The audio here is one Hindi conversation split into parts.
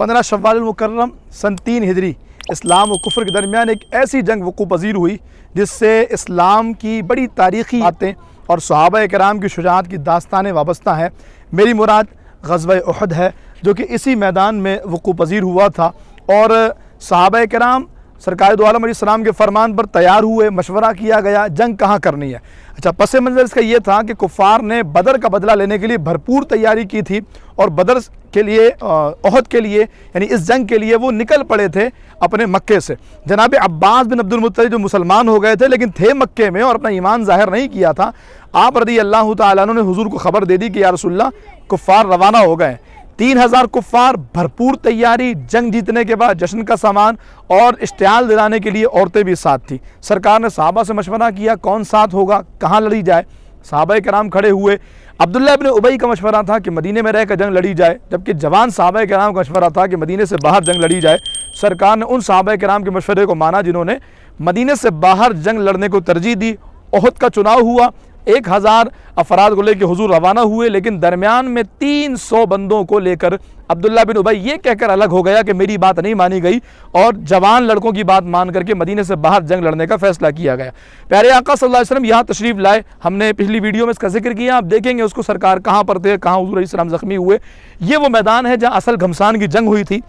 15 शव्वाल मुकर्रम सन 3 हिजरी इस्लाम और कुफ्र के दरमियान एक ऐसी जंग वक़ूअ पज़ीर हुई जिससे इस्लाम की बड़ी तारीख़ी बातें और सहाबा किराम की शुजाअत की दास्तानें वाबस्ता हैं। मेरी मुराद ग़ज़वा उहद है जो कि इसी मैदान में वक़ूअ पज़ीर हुआ था और सहाबा किराम सरकार दो आलम अलैहिस्सलाम के फरमान पर तैयार हुए, मशवरा किया गया जंग कहाँ करनी है। अच्छा, पस मंज़र इसका ये था कि कुफ़ार ने बदर का बदला लेने के लिए भरपूर तैयारी की थी और बदर के लिए उहद के लिए यानी इस जंग के लिए वो निकल पड़े थे अपने मक्के से। जनाब अब्बास बिन अब्दुल मुत्तलिब जो मुसलमान हो गए थे लेकिन थे मक्के में और अपना ईमान ज़ाहिर नहीं किया था, आप रज़ी अल्लाह तआला अन्हु ने हुज़ूर को ख़बर दे दी कि या रसूलल्लाह कुफ़ार रवाना हो गए। 3000 कुफ़ार, भरपूर तैयारी, जंग जीतने के बाद जश्न का सामान और इश्तियाल दिलाने के लिए औरतें भी साथ थी। सरकार ने सहाबा से मशवरा किया कौन साथ होगा, कहाँ लड़ी जाए। सहाबा कराम खड़े हुए। अब्दुल्लाह इब्न उबई का मशवरा था कि मदीने में रहकर जंग लड़ी जाए, जबकि जवान सहाबा कराम का मशवरा था कि मदीने से बाहर जंग लड़ी जाए। सरकार ने उन सहाबा कराम के मशवरे को माना जिन्होंने मदीने से बाहर जंग लड़ने को तरजीह दी। उहद का चुनाव हुआ, 1000 अफराद को लेकर हुजूर रवाना हुए, लेकिन दरमियान में 300 बंदों को लेकर अब्दुल्लाह बिन उबई ये कहकर अलग हो गया कि मेरी बात नहीं मानी गई और जवान लड़कों की बात मान करके मदीने से बाहर जंग लड़ने का फैसला किया गया। प्यारे आका सल्लल्लाहु अलैहि वसल्लम यहाँ तशरीफ़ लाए। हमने पिछली वीडियो में इसका जिक्र किया, आप देखेंगे उसको सरकार कहाँ पर थे, कहाँ हुजूर अलैहिस्सलाम ज़ख्मी हुए। ये वो मैदान है जहाँ असल घमसान की जंग हुई थी।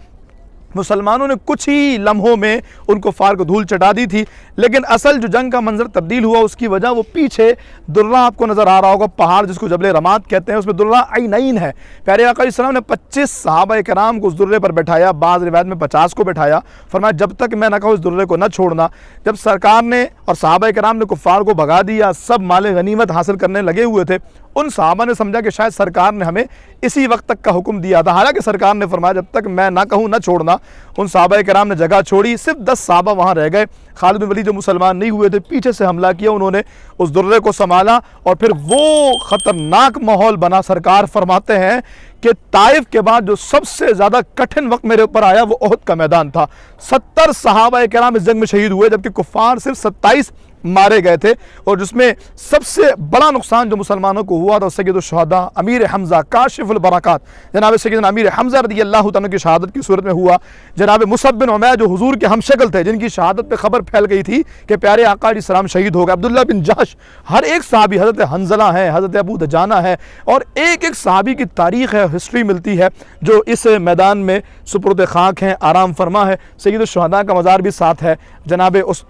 मुसलमानों ने कुछ ही लम्हों में उन कुफ़ार को धूल चटा दी थी, लेकिन असल जो जंग का मंजर तब्दील हुआ उसकी वजह वो पीछे दुर्रा आपको नज़र आ रहा होगा, पहाड़ जिसको जबल रमात कहते हैं, उसमें दुर्रा आइनैन है। प्यारे आका अलैहिस्सलाम ने 25 सहाबा कराम को उस दुर्रे पर बैठाया, बाज़ रिवायत में 50 को बैठाया। फरमाया जब तक मैं ना कहूँ इस दुर्रे को न छोड़ना। जब सरकार ने और सहाबा कराम ने कुफ़ार को भगा दिया, सब माले गनीमत हासिल करने लगे हुए थे, उन सहाबा ने समझा कि शायद सरकार ने हमें इसी वक्त तक का हुक्म दिया था। हालांकि सरकार ने फरमाया जब तक मैं ना कहूँ ना छोड़ना। उन सहाबा कराम ने जगह छोड़ी, सिर्फ 10 सहाबा वहाँ रह गए। खालिद बिन वलीद जो मुसलमान नहीं हुए थे पीछे से हमला किया, उन्होंने उस दुर्रे को संभाला और फिर वो ख़तरनाक माहौल बना। सरकार फरमाते हैं कि ताइफ के बाद जो सबसे ज़्यादा कठिन वक्त मेरे ऊपर आया वो उहद का मैदान था। 70 सहाबा कराम इस जंग में शहीद हुए, जबकि कुफ़ार सिर्फ 27 मारे गए थे। और जिसमें सबसे बड़ा नुकसान जो मुसलमानों को हुआ था सय्यदुश शुहदा अमीर हमज़ा काशिफुल बरक़ात जनाब सय्यदना अमीर हमज़ा रज़ियल्लाहु तआला की शहादत की सूरत में हुआ। जनाब मुसअब बिन उमैर जो हुजूर के हमशक्ल थे, जिनकी शहादत पे खबर फैल गई थी कि प्यारे आका अलैहिस्सलाम शहीद हो गए। अब्दुल्लाह बिन जहश, हर एक सहाबी, हज़रत हंज़ला है, हज़रत अबू दजाना है और एक एक सहाबी की तारीख़ है, हिस्ट्री मिलती है जो इस मैदान में सुपुर्द खाक हैं, आराम फरमा है। सय्यदुश शुहदा का मज़ार भी साथ है, जनाब उस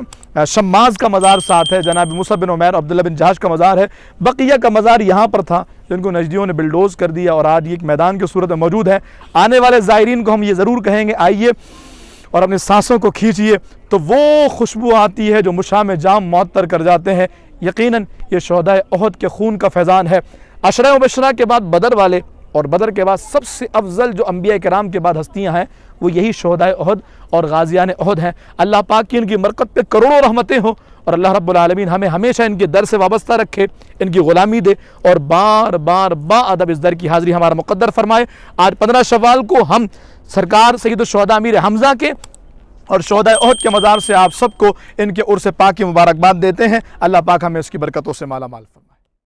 शम्माज़ का मज़ार साथ है, जनाब मुसअब बिन उमैर अब्दुल्लाह बिन जहश का मज़ार है। बक़िया का मज़ार यहाँ पर था जिनको नजदियों ने बिल्डोज़ कर दिया और आज ये एक मैदान की सूरत में मौजूद है। आने वाले ज़ायरीन को हम ये ज़रूर कहेंगे आइए और अपनी सांसों को खींचिए तो वो खुशबू आती है जो मुशाह में जाम मुअत्तर कर जाते हैं। यकीनन ये शुहदाए उहद के खून का फैज़ान है। अशरा मुबशरा के बाद बदर वाले और बदर के बाद सबसे अफजल जो अंबिया कराम के बाद हस्तियाँ हैं वो यही शुहदाए उहद और गाज़ियान उहद हैं। अल्लाह पाक की इनकी मरकत पे करोड़ों रहमतें हों और अल्लाह रब्बुल आलमीन हमें हमेशा इनके दर से वाबस्ता रखे, इनकी ग़ुलामी दे और बार बार बाअदब इस दर की हाज़िरी हमारा मुक़द्दर फरमाए। आज 15 शव्वाल को हम सरकार सय्यदुश शुहदा अमीर हमज़ा के और शुहदाए उहद के मज़ार से आप सबको इनके उर्स पाक की मुबारकबाद देते हैं। अल्लाह पाक हमें उसकी बरकतों से माला माल फरमाए।